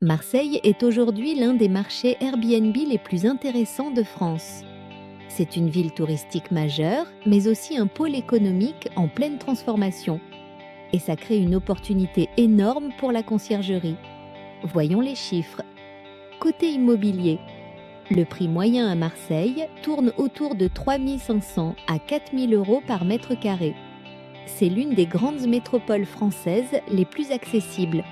Marseille est aujourd'hui l'un des marchés Airbnb les plus intéressants de France. C'est une ville touristique majeure, mais aussi un pôle économique en pleine transformation. Et ça crée une opportunité énorme pour la conciergerie. Voyons les chiffres. Côté immobilier, le prix moyen à Marseille tourne autour de 3 500 à 4 000 euros par mètre carré. C'est l'une des grandes métropoles françaises les plus accessibles.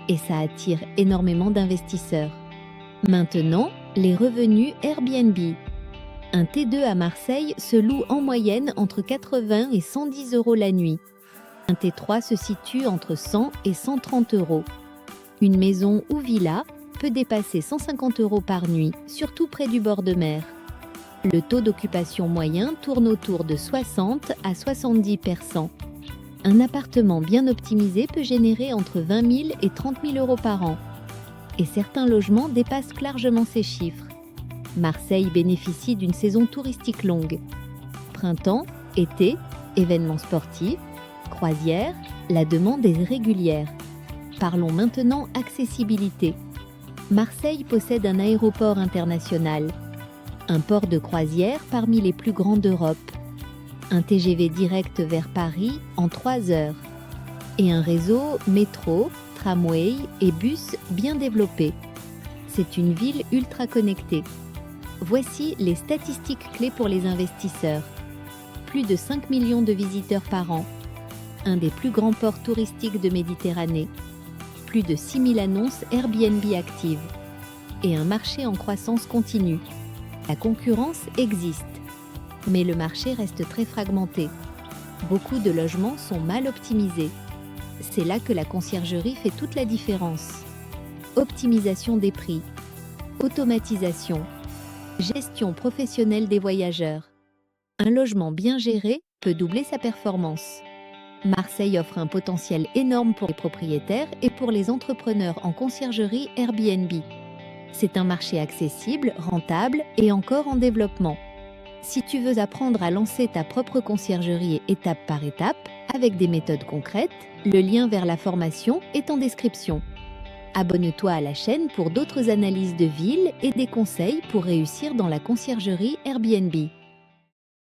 Et ça attire énormément d'investisseurs. Maintenant, les revenus Airbnb. Un T2 à Marseille se loue en moyenne entre 80 et 110 euros la nuit. Un T3 se situe entre 100 et 130 euros. Une maison ou villa peut dépasser 150 euros par nuit, surtout près du bord de mer. Le taux d'occupation moyen tourne autour de 60 à 70%. Un appartement bien optimisé peut générer entre 20 000 et 30 000 euros par an. Et certains logements dépassent largement ces chiffres. Marseille bénéficie d'une saison touristique longue. Printemps, été, événements sportifs, croisières, la demande est régulière. Parlons maintenant accessibilité. Marseille possède un aéroport international, un port de croisière parmi les plus grands d'Europe, un TGV direct vers Paris en 3 heures et un réseau métro, tramway et bus bien développé. C'est une ville ultra connectée. Voici les statistiques clés pour les investisseurs. Plus de 5 millions de visiteurs par an, un des plus grands ports touristiques de Méditerranée, plus de 6 000 annonces Airbnb actives et un marché en croissance continue. La concurrence existe, mais le marché reste très fragmenté. Beaucoup de logements sont mal optimisés. C'est là que la conciergerie fait toute la différence. Optimisation des prix, automatisation, gestion professionnelle des voyageurs. Un logement bien géré peut doubler sa performance. Marseille offre un potentiel énorme pour les propriétaires et pour les entrepreneurs en conciergerie Airbnb. C'est un marché accessible, rentable et encore en développement. Si tu veux apprendre à lancer ta propre conciergerie étape par étape, avec des méthodes concrètes, le lien vers la formation est en description. Abonne-toi à la chaîne pour d'autres analyses de villes et des conseils pour réussir dans la conciergerie Airbnb.